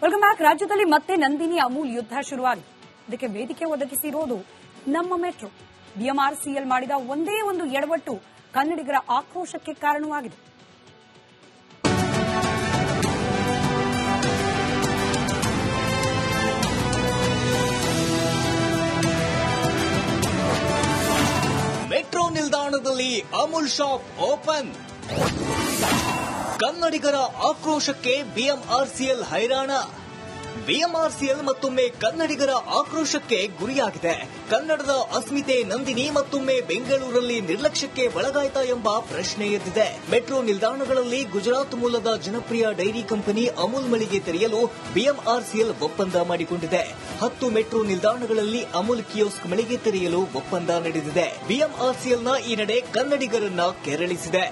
Welcome back. ರಾಜ್ಯದಲ್ಲಿ ಮತ್ತೆ ನಂದಿನಿ ಅಮೂಲ್ ಯುದ್ಧ ಶುರುವಾಗಿದೆ. ಇದಕ್ಕೆ ವೇದಿಕೆ ಒದಗಿಸಿರೋದು ನಮ್ಮ ಮೆಟ್ರೋ. ಬಿಎಂಆರ್ಸಿಎಲ್ ಮಾಡಿದ ಒಂದೇ ಒಂದು ಎಡವಟ್ಟು ಕನ್ನಡಿಗರ ಆಕ್ರೋಶಕ್ಕೆ ಕಾರಣವಾಗಿದೆ. ಮೆಟ್ರೋ ನಿಲ್ದಾಣದಲ್ಲಿ ಅಮೂಲ್ ಶಾಪ್ ಓಪನ್. ಕನ್ನಡಿಗರ ಆಕ್ರೋಶಕ್ಕೆ ಬಿಎಂಆರ್ಸಿಎಲ್ ಹೈರಾಣ. ಬಿಎಂಆರ್ಸಿಎಲ್ ಮತ್ತೊಮ್ಮೆ ಕನ್ನಡಿಗರ ಆಕ್ರೋಶಕ್ಕೆ ಗುರಿಯಾಗಿದೆ. ಕನ್ನಡದ ಅಸ್ಮಿತೆ ನಂದಿನಿ ಮತ್ತೊಮ್ಮೆ ಬೆಂಗಳೂರಲ್ಲಿ ನಿರ್ಲಕ್ಷ್ಯಕ್ಕೆ ಒಳಗಾಯ್ತಾ ಎಂಬ ಪ್ರಶ್ನೆ ಎದ್ದಿದೆ. ಮೆಟ್ರೋ ನಿಲ್ದಾಣಗಳಲ್ಲಿ ಗುಜರಾತ್ ಮೂಲದ ಜನಪ್ರಿಯ ಡೈರಿ ಕಂಪನಿ ಅಮೂಲ್ ಮಳಿಗೆ ತೆರೆಯಲು ಬಿಎಂಆರ್ಸಿಎಲ್ ಒಪ್ಪಂದ ಮಾಡಿಕೊಂಡಿದೆ. 10 ಮೆಟ್ರೋ ನಿಲ್ದಾಣಗಳಲ್ಲಿ ಅಮೂಲ್ ಕಿಯೋಸ್ಕ್ ಮಳಿಗೆ ತೆರೆಯಲು ಒಪ್ಪಂದ ನಡೆದಿದೆ. ಬಿಎಂಆರ್ಸಿಎಲ್ನ ಈ ನಡೆ ಕನ್ನಡಿಗರನ್ನ ಕೆರಳಿಸಿದೆ.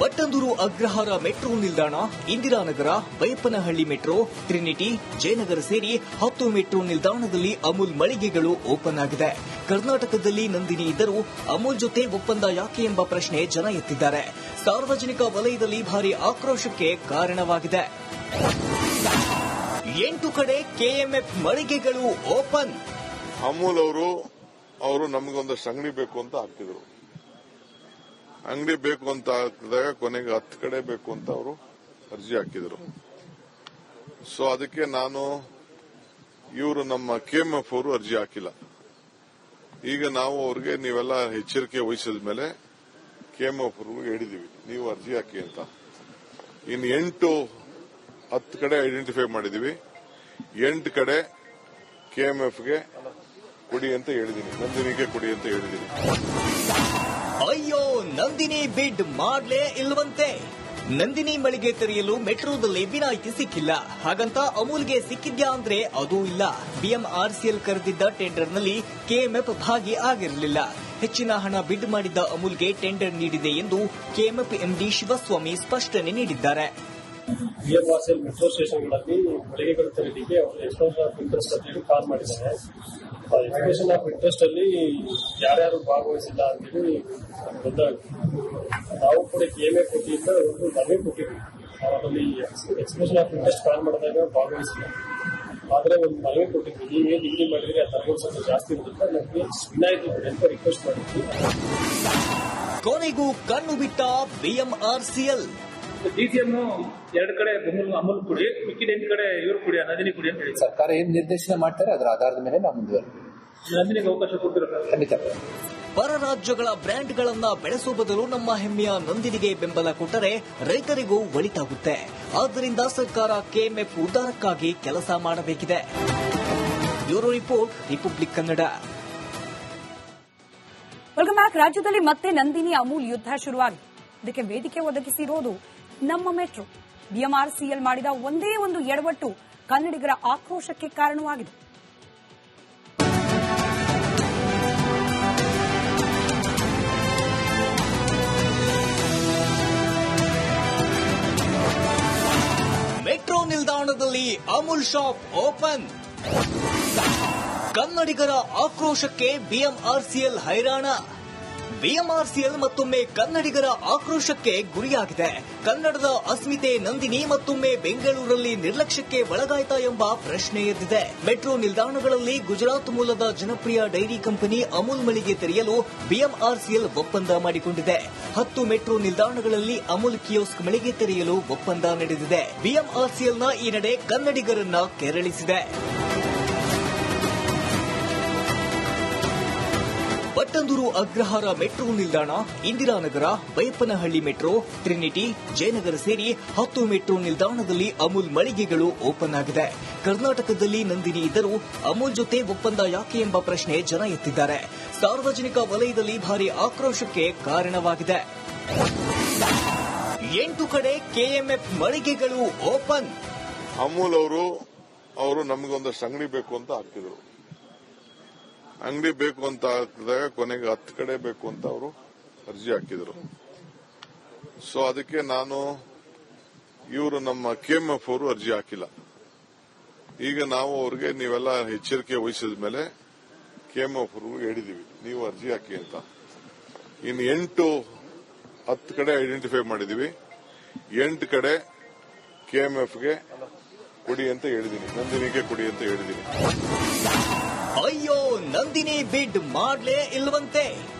ಪಟ್ಟಂದೂರು ಅಗ್ರಹಾರ ಮೆಟ್ರೋ ನಿಲ್ದಾಣ, ಇಂದಿರಾನಗರ, ಬೈಯಪ್ಪನಹಳ್ಳಿ ಮೆಟ್ರೋ, ಟ್ರಿನಿಟಿ, ಜಯನಗರ ಸೇರಿ 10 ಮೆಟ್ರೋ ನಿಲ್ದಾಣದಲ್ಲಿ ಅಮೂಲ್ ಮಳಿಗೆಗಳು ಓಪನ್ ಆಗಿದೆ. ಕರ್ನಾಟಕದಲ್ಲಿ ನಂದಿನಿ ಇದ್ದರೂ ಅಮೂಲ್ ಜೊತೆ ಒಪ್ಪಂದ ಯಾಕೆ ಎಂಬ ಪ್ರಶ್ನೆ ಜನ ಎತ್ತಿದ್ದಾರೆ. ಸಾರ್ವಜನಿಕ ವಲಯದಲ್ಲಿ ಭಾರಿ ಆಕ್ರೋಶಕ್ಕೆ ಕಾರಣವಾಗಿದೆ. 8 ಕಡೆ ಕೆಎಂಎಫ್ ಮಳಿಗೆಗಳು ಓಪನ್. ಅಮೂಲ್ ಅವರು ನಮಗೊಂದಷ್ಟು ಅಂಗಡಿ ಬೇಕು ಅಂತ ಹಾಕ್ತಿದ್ರು. ಅಂಗಡಿ ಬೇಕು ಅಂತ ಹಾಕಿದಾಗ ಕೊನೆಗೆ 10 ಕಡೆ ಬೇಕು ಅಂತ ಅವರು ಅರ್ಜಿ ಹಾಕಿದ್ರು. ಸೊ ಅದಕ್ಕೆ ಇವರು ನಮ್ಮ ಕೆಎಂಎಫ್ ಅವರು ಅರ್ಜಿ ಹಾಕಿಲ್ಲ. ಈಗ ನಾವು ಅವ್ರಿಗೆ ನೀವೆಲ್ಲ ಎಚ್ಚರಿಕೆ ವಹಿಸಿದ ಮೇಲೆ ಕೆಎಂಎಫ್ ಅವ್ರಿಗೆ ಹೇಳಿದೀವಿ, ನೀವು ಅರ್ಜಿ ಹಾಕಿ ಅಂತ. ಇನ್ನು 10 ಕಡೆ ಐಡೆಂಟಿಫೈ ಮಾಡಿದೀವಿ. 8 ಕಡೆ ಕೆಎಂಎಫ್ಗೆ ಕೊಡಿ ಅಂತ ಹೇಳಿದೀನಿ, ನಂದಿನಿಗೆ ಕೊಡಿ ಅಂತ ಹೇಳಿದೀನಿ. ಅಯ್ಯೋ, ನಂದಿನಿ ಬಿಡ್ ಮಾಡ್ಲೇ ಇಲ್ವಂತೆ. ನಂದಿನಿ ಮಳಿಗೆ ತೆರೆಯಲು ಮೆಟ್ರೋದಲ್ಲಿ ವಿನಾಯಿತಿ ಸಿಕ್ಕಿಲ್ಲ, ಹಾಗಂತ ಅಮೂಲ್ಗೆ ಸಿಕ್ಕಿದ್ಯಾ ಅಂದ್ರೆ ಅದೂ ಇಲ್ಲ. ಬಿಎಂಆರ್ಸಿಎಲ್ ಕರೆದಿದ್ದ ಟೆಂಡರ್ನಲ್ಲಿ ಕೆಎಂಎಫ್ ಭಾಗಿ ಆಗಿರಲಿಲ್ಲ. ಹೆಚ್ಚಿನ ಹಣ ಬಿಡ್ ಮಾಡಿದ್ದ ಅಮೂಲ್ಗೆ ಟೆಂಡರ್ ನೀಡಿದೆ ಎಂದು ಕೆಎಂಎಫ್ ಎಂಡಿ ಶಿವಸ್ವಾಮಿ ಸ್ಪಷ್ಟನೆ ನೀಡಿದ್ದಾರೆ. ಬಿಎಂಆರ್ಸಿಎಲ್ ಮೆಟ್ರೋ ಸ್ಟೇಷನ್ಗಳಲ್ಲಿ ಮಳಿಗೆಗಳು ತೆರೆಯಲಿಕ್ಕೆ ಅವರು ಎಕ್ಸ್ಪ್ರೆಷನ್ ಆಫ್ ಇಂಟ್ರೆಸ್ಟ್ ಅಂತ ಕಾಲ್ ಮಾಡಿದ್ದಾರೆ. ಎಕ್ಸ್ಪ್ರೆಷನ್ ಆಫ್ ಇಂಟ್ರೆಸ್ಟ್ ಅಲ್ಲಿ ಯಾರ್ಯಾರು ಭಾಗವಹಿಸಿಲ್ಲ ಅಂತೇಳಿ ಗೊತ್ತಾಗುತ್ತೆ. ನಾವು ಕೂಡ ಕೆಎಂಎಫ್ ವತಿಯಿಂದ ಒಂದು ಮನವಿ ಕೊಟ್ಟಿದ್ವಿ. ಅದರಲ್ಲಿ ಎಕ್ಸ್ಪ್ರೆಷನ್ ಆಫ್ ಇಂಟ್ರೆಸ್ಟ್ ಕಾಲ್ ಮಾಡಿದಾಗ ಭಾಗವಹಿಸಿಲ್ಲ, ಆದರೆ ಒಂದು ಮನವಿ ಕೊಟ್ಟಿದ್ವಿ. ನೀವೇನು ಡಿಗ್ರಿ ಮಾಡಿದ್ರೆ ಆ ತಗೊಂಡು ಸ್ವಲ್ಪ ಜಾಸ್ತಿ ಇರೋದ್ರಿಂದ ನಮಗೆ ವಿನಾಯಿತಿ ಕೊಡಿ ಅಂತ ರಿಕ್ವೆಸ್ಟ್ ಮಾಡಿದ್ವಿ. ಕೊನೆಗೂ ಕಣ್ಣು ಬಿಟ್ಟ ಬಿಎಂಆರ್ಸಿಎಲ್. ಡಿಸಿಎಂ 2 ಕಡೆ ಅಮೂಲ್ ಕುಡಿ, ಮಿಕ್ಕಿದ 8 ಕಡೆ ಇವರು ಕುಡಿ, ನಂದಿನಿ ಕುಡಿ ಅಂತ ಹೇಳಿ ಸರ್ಕಾರ ಏನ್ ನಿರ್ದೇಶನ ಮಾಡ್ತಾರೆ ಅದರ ಆಧಾರದ ಮೇಲೆ ನಾವು ಮುಂದುವರೆದು ನಂದಿನಿಗೆ ಅವಕಾಶ ಕೊಡ್ತಿರೋ ಖಂಡಿತ. ಪರ ರಾಜ್ಯಗಳ ಬ್ರ್ಯಾಂಡ್ಗಳನ್ನ ಬೆಳೆಸುವ ಬದಲು ನಮ್ಮ ಹೆಮ್ಮೆಯ ನಂದಿನಿಗೆ ಬೆಂಬಲ ಕೊಟ್ಟರೆ ರೈತರಿಗೂ ಒಳಿತಾಗುತ್ತೆ. ಆದ್ದರಿಂದ ಸರ್ಕಾರ ಕೆಎಂಎಫ್ ಉದ್ಧಾರಕ್ಕಾಗಿ ಕೆಲಸ ಮಾಡಬೇಕಿದೆ. Bureau report, republic Kannada. Welcome back. ರಾಜ್ಯದಲ್ಲಿ ಮತ್ತೆ ನಂದಿನಿ ಅಮೂಲ್ ಯುದ್ಧ ಶುರುವಾಗಿದೆ. ಇದಕ್ಕೆ ವೇದಿಕೆ ಒದಗಿಸಿರೋದು ನಮ್ಮ ಮೆಟ್ರೋ. ಬಿಎಂಆರ್ಸಿಎಲ್ ಮಾಡಿದ ಒಂದೇ ಒಂದು ಎಡವಟ್ಟು ಕನ್ನಡಿಗರ ಆಕ್ರೋಶಕ್ಕೆ ಕಾರಣವಾಗಿದೆ. ಮೆಟ್ರೋ ನಿಲ್ದಾಣದಲ್ಲಿ ಅಮೂಲ್ ಶಾಪ್ ಓಪನ್. ಕನ್ನಡಿಗರ ಆಕ್ರೋಶಕ್ಕೆ ಬಿಎಂಆರ್ಸಿಎಲ್ ಹೈರಾಣ. ಬಿಎಂಆರ್ಸಿಎಲ್ ಮತ್ತೊಮ್ಮೆ ಕನ್ನಡಿಗರ ಆಕ್ರೋಶಕ್ಕೆ ಗುರಿಯಾಗಿದೆ. ಕನ್ನಡದ ಅಸ್ಮಿತೆ ನಂದಿನಿ ಮತ್ತೊಮ್ಮೆ ಬೆಂಗಳೂರಲ್ಲಿ ನಿರ್ಲಕ್ಷ್ಯಕ್ಕೆ ಒಳಗಾಯ್ತಾ ಎಂಬ ಪ್ರಶ್ನೆ ಎದ್ದಿದೆ. ಮೆಟ್ರೋ ನಿಲ್ದಾಣಗಳಲ್ಲಿ ಗುಜರಾತ್ ಮೂಲದ ಜನಪ್ರಿಯ ಡೈರಿ ಕಂಪನಿ ಅಮೂಲ್ ಮಳಿಗೆ ತೆರೆಯಲು ಬಿಎಂಆರ್ಸಿಎಲ್ ಒಪ್ಪಂದ ಮಾಡಿಕೊಂಡಿದೆ. 10 ಮೆಟ್ರೋ ನಿಲ್ದಾಣಗಳಲ್ಲಿ ಅಮೂಲ್ ಕಿಯೋಸ್ಕ್ ಮಳಿಗೆ ತೆರೆಯಲು ಒಪ್ಪಂದ ನಡೆದಿದೆ. ಬಿಎಂಆರ್ಸಿಎಲ್ನ ಈ ನಡೆ ಕನ್ನಡಿಗರನ್ನ ಕೆರಳಿಸಿದೆ. ಪಟ್ಟಂದೂರು ಅಗ್ರಹಾರ ಮೆಟ್ರೋ ನಿಲ್ದಾಣ, ಇಂದಿರಾನಗರ, ಬೈಯಪ್ಪನಹಳ್ಳಿ ಮೆಟ್ರೋ, ಟ್ರಿನಿಟಿ, ಜಯನಗರ ಸೇರಿ 10 ಮೆಟ್ರೋ ನಿಲ್ದಾಣದಲ್ಲಿ ಅಮೂಲ್ ಮಳಿಗೆಗಳು ಓಪನ್ ಆಗಿದೆ. ಕರ್ನಾಟಕದಲ್ಲಿ ನಂದಿನಿ ಇದ್ದರೂ ಅಮೂಲ್ ಜೊತೆ ಒಪ್ಪಂದ ಯಾಕೆ ಎಂಬ ಪ್ರಶ್ನೆ ಜನ ಎತ್ತಿದ್ದಾರೆ. ಸಾರ್ವಜನಿಕ ವಲಯದಲ್ಲಿ ಭಾರಿ ಆಕ್ರೋಶಕ್ಕೆ ಕಾರಣವಾಗಿದೆ. 8 ಕಡೆ ಕೆಎಂಎಫ್ ಮಳಿಗೆಗಳು ಓಪನ್. ಅಮೂಲ್ ಅವರು ನಮಗೊಂದಷ್ಟು ಅಂಗಡಿ ಬೇಕು ಅಂತ ಹಾಕ್ತಿದ್ರು. ಅಂಗಡಿ ಬೇಕು ಅಂತ ಹಾಕಿದಾಗ ಕೊನೆಗೆ 10 ಕಡೆ ಬೇಕು ಅಂತ ಅವರು ಅರ್ಜಿ ಹಾಕಿದ್ರು. ಸೊ ಅದಕ್ಕೆ ಇವರು ನಮ್ಮ ಕೆಎಂಎಫ್ ಅವರು ಅರ್ಜಿ ಹಾಕಿಲ್ಲ. ಈಗ ನಾವು ಅವ್ರಿಗೆ ನೀವೆಲ್ಲ ಎಚ್ಚರಿಕೆ ವಹಿಸಿದ ಮೇಲೆ ಕೆಎಂಎಫ್ ಅವ್ರಿಗೆ ಹೇಳಿದೀವಿ, ನೀವು ಅರ್ಜಿ ಹಾಕಿ ಅಂತ. ಇನ್ನು 10 ಕಡೆ ಐಡೆಂಟಿಫೈ ಮಾಡಿದೀವಿ. 8 ಕಡೆ ಕೆಎಂಎಫ್ಗೆ ಕೊಡಿ ಅಂತ ಹೇಳಿದೀನಿ, ನಂದಿನಿಗೆ ಕೊಡಿ ಅಂತ ಹೇಳಿದೀನಿ. ಅಯ್ಯೋ, ನಂದಿನಿ ಬಿಡ್ ಮಾಡ್ಲೇ ಇಲ್ವಂತೆ.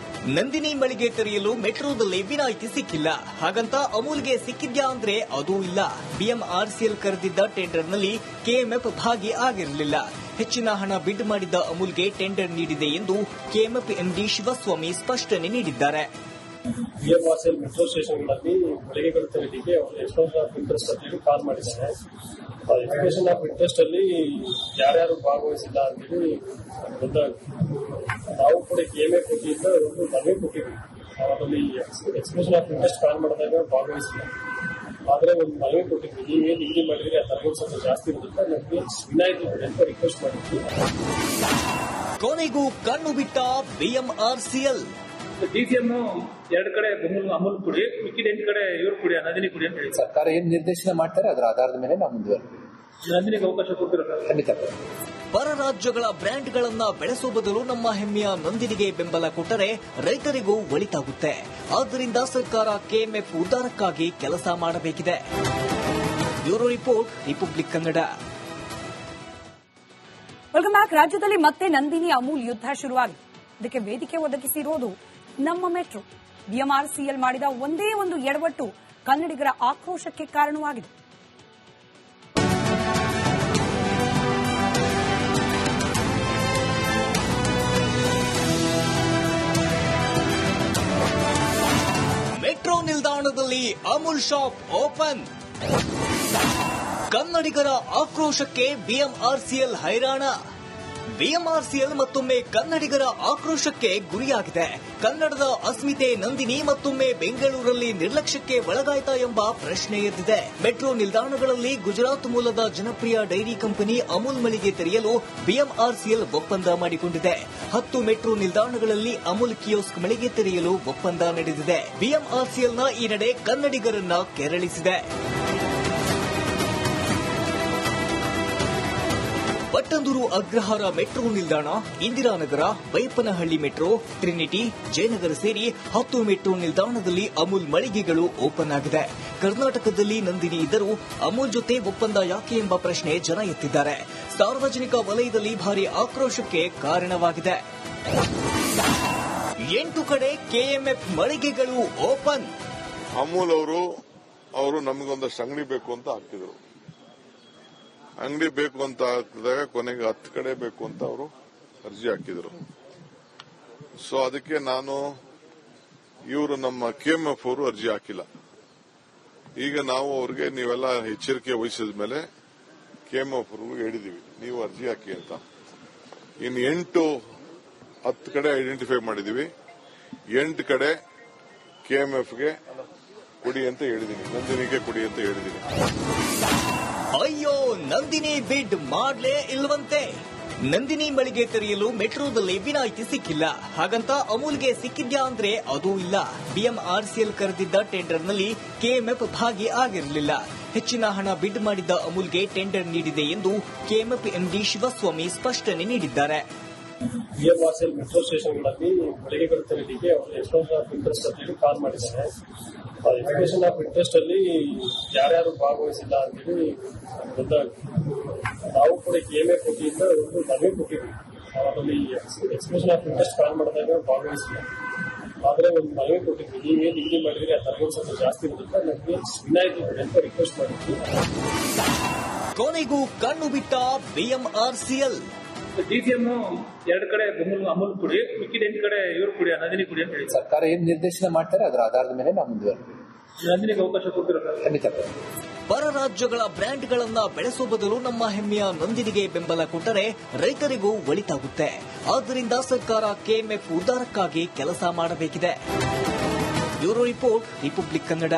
ನಂದಿನಿ ಮಳಿಗೆ ತೆರೆಯಲು ಮೆಟ್ರೋದಲ್ಲಿ ವಿನಾಯಿತಿ ಸಿಕ್ಕಿಲ್ಲ, ಹಾಗಂತ ಅಮೂಲ್ಗೆ ಸಿಕ್ಕಿದ್ಯಾ ಅಂದ್ರೆ ಅದೂ ಇಲ್ಲ. ಬಿಎಂಆರ್ಸಿಎಲ್ ಕರೆದಿದ್ದ ಟೆಂಡರ್ನಲ್ಲಿ ಕೆಎಂಎಫ್ ಭಾಗಿ ಆಗಿರಲಿಲ್ಲ. ಹೆಚ್ಚಿನ ಹಣ ಬಿಡ್ ಮಾಡಿದ್ದ ಅಮೂಲ್ಗೆ ಟೆಂಡರ್ ನೀಡಿದೆ ಎಂದು ಕೆಎಂಎಫ್ ಎಂಡಿ ಶಿವಸ್ವಾಮಿ ಸ್ಪಷ್ಟನೆ ನೀಡಿದ್ದಾರೆ. ಬಿಎಂಆರ್ಸಿಎಲ್ ಮೆಟ್ರೋ ಸ್ಟೇಷನ್ಗಳಲ್ಲಿ ಮಳಿಗೆಗಳು ತೆರೆಯಲಿಕ್ಕೆ ಎಕ್ಸ್ಪ್ರೆಷನ್ ಆಫ್ ಇಂಟ್ರೆಸ್ಟ್ ಅಂತ ಹೇಳಿ ಕಾಲ್ ಮಾಡಿದ್ದಾರೆ. ಎಕ್ಸ್ಪ್ರೆಷನ್ ಆಫ್ ಇಂಟ್ರೆಸ್ಟ್ ಅಲ್ಲಿ ಯಾರ್ಯಾರು ಭಾಗವಹಿಸಿಲ್ಲ ಅಂತೇಳಿ ನಾವು ಕೂಡ ಕೆಎಂಎ ಕೊಟ್ಟಿದ್ದ ಒಂದು ಮನವಿ ಕೊಟ್ಟಿದ್ವಿ. ಅದರಲ್ಲಿ ಎಕ್ಸ್ಪ್ರೆಷನ್ ಆಫ್ ಇಂಟ್ರೆಸ್ಟ್ ಕಾಲ್ ಮಾಡಿದಾಗ ಭಾಗವಹಿಸಿಲ್ಲ, ಆದ್ರೆ ಒಂದು ಮನವಿ ಕೊಟ್ಟಿದ್ವಿ. ನೀವೇನು ನಿಗದಿ ಮಾಡಿದ್ರೆ ಆ ತರಗತಿ ಸ್ವಲ್ಪ ಜಾಸ್ತಿ ಇರುತ್ತೆ, ನಮಗೆ ವಿನಾಯಿತಿ ಕೊಡಿ ಅಂತ ರಿಕ್ವೆಸ್ಟ್ ಮಾಡಿದ್ವಿ. ಕೊನೆಗೂ ಕಣ್ಣು ಬಿಟ್ಟ ಬಿಎಂಆರ್ಸಿಎಲ್. ಡಿಸಿಎಂ 2 ಕಡೆ ಅಮೂಲ್ ಕುಡಿ, ಮಿಕ್ಕಿದ 8 ಕಡೆ ಇವ್ರು ಕುಡಿ, ನಂದಿನಿ ಕುಡಿ ಅಂತ ಹೇಳಿ ಸರ್ಕಾರ ಏನ್ ನಿರ್ದೇಶನ ಮಾಡ್ತಾರೆ ಅದರ ಆಧಾರದ ಮೇಲೆ ನಾವು ಮುಂದುವರೆದು ನಂದಿನಿಗೆ ಅವಕಾಶ ಕೊಡ್ತಿರೋ ಖಂಡಿತ. ಪರ ರಾಜ್ಯಗಳ ಬ್ರ್ಯಾಂಡ್ಗಳನ್ನ ಬೆಳೆಸುವ ಬದಲು ನಮ್ಮ ಹೆಮ್ಮೆಯ ನಂದಿನಿಗೆ ಬೆಂಬಲ ಕೊಟ್ಟರೆ ರೈತರಿಗೂ ಒಳಿತಾಗುತ್ತೆ. ಆದ್ದರಿಂದ ಸರ್ಕಾರ ಕೆಎಂಎಫ್ ಉದ್ಧಾರಕ್ಕಾಗಿ ಕೆಲಸ ಮಾಡಬೇಕಿದೆ. Bureau report, republic Kannada. Welcome back. ರಾಜ್ಯದಲ್ಲಿ ಮತ್ತೆ ನಂದಿನಿ ಅಮೂಲ್ ಯುದ್ಧ ಶುರುವಾಗಿದೆ. ಇದಕ್ಕೆ ವೇದಿಕೆ ಒದಗಿಸಿರೋದು ನಮ್ಮ ಮೆಟ್ರೋ. ಬಿಎಂಆರ್ಸಿಎಲ್ ಮಾಡಿದ ಒಂದೇ ಒಂದು ಎಡವಟ್ಟು ಕನ್ನಡಿಗರ ಆಕ್ರೋಶಕ್ಕೆ ಕಾರಣವಾಗಿದೆ. ಮೆಟ್ರೋ ನಿಲ್ದಾಣದಲ್ಲಿ ಅಮೂಲ್ ಶಾಪ್ ಓಪನ್. ಕನ್ನಡಿಗರ ಆಕ್ರೋಶಕ್ಕೆ ಬಿಎಂಆರ್ಸಿಎಲ್ ಹೈರಾಣ. ಬಿಎಂಆರ್ಸಿಎಲ್ ಮತ್ತೊಮ್ಮೆ ಕನ್ನಡಿಗರ ಆಕ್ರೋಶಕ್ಕೆ ಗುರಿಯಾಗಿದೆ. ಕನ್ನಡದ ಅಸ್ಮಿತೆ ನಂದಿನಿ ಮತ್ತೊಮ್ಮೆ ಬೆಂಗಳೂರಲ್ಲಿ ನಿರ್ಲಕ್ಷ್ಯಕ್ಕೆ ಒಳಗಾಯ್ತಾ ಎಂಬ ಪ್ರಶ್ನೆ ಎದ್ದಿದೆ. ಮೆಟ್ರೋ ನಿಲ್ದಾಣಗಳಲ್ಲಿ ಗುಜರಾತ್ ಮೂಲದ ಜನಪ್ರಿಯ ಡೈರಿ ಕಂಪನಿ ಅಮೂಲ್ ಮಳಿಗೆ ತೆರೆಯಲು ಬಿಎಂಆರ್ಸಿಎಲ್ ಒಪ್ಪಂದ ಮಾಡಿಕೊಂಡಿದೆ. 10 ಮೆಟ್ರೋ ನಿಲ್ದಾಣಗಳಲ್ಲಿ ಅಮೂಲ್ ಕಿಯೋಸ್ಕ್ ಮಳಿಗೆ ತೆರೆಯಲು ಒಪ್ಪಂದ ನಡೆದಿದೆ. ಬಿಎಂಆರ್ಸಿಎಲ್ನ ಈ ನಡೆ ಕನ್ನಡಿಗರನ್ನ ಕೆರಳಿಸಿದೆ. ಪಟ್ಟಂದೂರು ಅಗ್ರಹಾರ ಮೆಟ್ರೋ ನಿಲ್ದಾಣ, ಇಂದಿರಾನಗರ, ಬೈಯಪ್ಪನಹಳ್ಳಿ ಮೆಟ್ರೋ, ಟ್ರಿನಿಟಿ, ಜಯನಗರ ಸೇರಿ 10 ಮೆಟ್ರೋ ನಿಲ್ದಾಣದಲ್ಲಿ ಅಮೂಲ್ ಮಳಿಗೆಗಳು ಓಪನ್ ಆಗಿದೆ. ಕರ್ನಾಟಕದಲ್ಲಿ ನಂದಿನಿ ಇದ್ದರೂ ಅಮೂಲ್ ಜೊತೆ ಒಪ್ಪಂದ ಯಾಕೆ ಎಂಬ ಪ್ರಶ್ನೆ ಜನ ಎತ್ತಿದ್ದಾರೆ. ಸಾರ್ವಜನಿಕ ವಲಯದಲ್ಲಿ ಭಾರಿ ಆಕ್ರೋಶಕ್ಕೆ ಕಾರಣವಾಗಿದೆ. 8 ಕಡೆ ಕೆಎಂಎಫ್ ಮಳಿಗೆಗಳು ಓಪನ್. ಅಮೂಲ್ ಅವರು ನಮಗೊಂದಷ್ಟು ಅಂಗಡಿ ಬೇಕು ಅಂತ ಹಾಕಿದ್ರು. ಅಂಗಡಿ ಬೇಕು ಅಂತ ಹಾಕಿದಾಗ ಕೊನೆಗೆ 10 ಕಡೆ ಬೇಕು ಅಂತ ಅವರು ಅರ್ಜಿ ಹಾಕಿದ್ರು. ಸೊ ಅದಕ್ಕೆ ಇವರು ನಮ್ಮ ಕೆಎಂಎಫ್ ಅವರು ಅರ್ಜಿ ಹಾಕಿಲ್ಲ. ಈಗ ನಾವು ಅವ್ರಿಗೆ ನೀವೆಲ್ಲ ಎಚ್ಚರಿಕೆ ವಹಿಸಿದ ಮೇಲೆ ಕೆಎಂಎಫ್ ಅವ್ರಿಗೂ ಹೇಳಿದೀವಿ, ನೀವು ಅರ್ಜಿ ಹಾಕಿ ಅಂತ. ಇನ್ನು 8-10 ಕಡೆ ಐಡೆಂಟಿಫೈ ಮಾಡಿದೀವಿ. 8 ಕಡೆ ಕೆಎಂಎಫ್ಗೆ ಕೊಡಿ ಅಂತ ಹೇಳಿದೀನಿ, ನಂದಿನಿಗೆ ಕೊಡಿ ಅಂತ ಹೇಳಿದೀನಿ. ಅಯ್ಯೋ, ನಂದಿನಿ ಬಿಡ್ ಮಾಡ್ಲೇ ಇಲ್ವಂತೆ. ನಂದಿನಿ ಮಳಿಗೆ ತೆರೆಯಲು ಮೆಟ್ರೋದಲ್ಲಿ ವಿನಾಯಿತಿ ಸಿಕ್ಕಿಲ್ಲ, ಹಾಗಂತ ಅಮೂಲ್ಗೆ ಸಿಕ್ಕಿದ್ಯಾ ಅಂದ್ರೆ ಅದೂ ಇಲ್ಲ. ಬಿಎಂಆರ್ಸಿಎಲ್ ಕರೆದಿದ್ದ ಟೆಂಡರ್ನಲ್ಲಿ ಕೆಎಂಎಫ್ ಭಾಗಿ ಆಗಿರಲಿಲ್ಲ. ಹೆಚ್ಚಿನ ಹಣ ಬಿಡ್ ಮಾಡಿದ್ದ ಅಮೂಲ್ಗೆ ಟೆಂಡರ್ ನೀಡಿದೆ ಎಂದು ಕೆಎಂಎಫ್ ಎಂಡಿ ಶಿವಸ್ವಾಮಿ ಸ್ಪಷ್ಟನೆ ನೀಡಿದ್ದಾರೆ. ಬಿಎಂಆರ್ಸಿಎಲ್ ಮೆಟ್ರೋ ಸ್ಟೇಷನ್ಗಳಲ್ಲಿ ಮಳಿಗೆಗಳು ತೆರೆಯಲಿಕ್ಕೆ ಎಕ್ಸ್ಪ್ರೆಷನ್ ಆಫ್ ಇಂಟ್ರೆಸ್ಟ್ ಅಂತ ಹೇಳಿ ಕಾಲ್ ಮಾಡಿದ್ದಾರೆ. ಎಕ್ಸ್ಪ್ರೆಷನ್ ಆಫ್ ಇಂಟ್ರೆಸ್ಟ್ ಅಲ್ಲಿ ಯಾರ್ಯಾರು ಭಾಗವಹಿಸಿಲ್ಲ ಅಂತೇಳಿ ನಾವು ಕೂಡ ಕೆಎಂಎ ಕೊಟ್ಟಿದ್ದ ಒಂದು ಮನವಿ ಕೊಟ್ಟಿದ್ವಿ. ಅದರಲ್ಲಿ ಎಕ್ಸ್ಪ್ರೆಷನ್ ಆಫ್ ಇಂಟ್ರೆಸ್ಟ್ ಕಾಲ್ ಮಾಡಿದಾಗ ಭಾಗವಹಿಸಿಲ್ಲ, ಆದ್ರೆ ಒಂದು ಮನವಿ ಕೊಟ್ಟಿದ್ವಿ. ನೀವೇನು ನಿಗದಿ ಮಾಡಿದ್ರೆ ಆ ತರಗತಿ ಸ್ವಲ್ಪ ಜಾಸ್ತಿ ಇರುತ್ತೆ, ನಮಗೆ ವಿನಾಯಿತಿ ಕೊಡಿ ಅಂತ ರಿಕ್ವೆಸ್ಟ್ ಮಾಡಿದ್ವಿ. ಕೊನೆಗೂ ಕಣ್ಣು ಬಿಟ್ಟ ಬಿಎಂಆರ್ಸಿಎಲ್. ಡಿಸಿಎಂ 2 ಕಡೆ ಅಮೂಲ್ ಕುಡಿ, ಮಿಕ್ಕಿದ 8 ಕಡೆ ಇವ್ರು ಕುಡಿ, ನಂದಿನಿ ಕುಡಿ ಅಂತ ಹೇಳಿ ಸರ್ಕಾರ ಏನ್ ನಿರ್ದೇಶನ ಮಾಡ್ತಾರೆ ಅದರ ಆಧಾರದ ಮೇಲೆ ನಾವು ಮುಂದುವರೆದು ನಂದಿನಿಗೆ ಅವಕಾಶ ಕೊಡ್ತಿರೋ ಖಂಡಿತ. ಪರ ರಾಜ್ಯಗಳ ಬ್ರ್ಯಾಂಡ್ಗಳನ್ನ ಬೆಳೆಸುವ ಬದಲು ನಮ್ಮ ಹೆಮ್ಮೆಯ ನಂದಿನಿಗೆ ಬೆಂಬಲ ಕೊಟ್ಟರೆ ರೈತರಿಗೂ ಒಳಿತಾಗುತ್ತೆ. ಆದ್ದರಿಂದ ಸರ್ಕಾರ ಕೆಎಂಎಫ್ ಉದ್ಧಾರಕ್ಕಾಗಿ ಕೆಲಸ ಮಾಡಬೇಕಿದೆ. Bureau report, republic Kannada.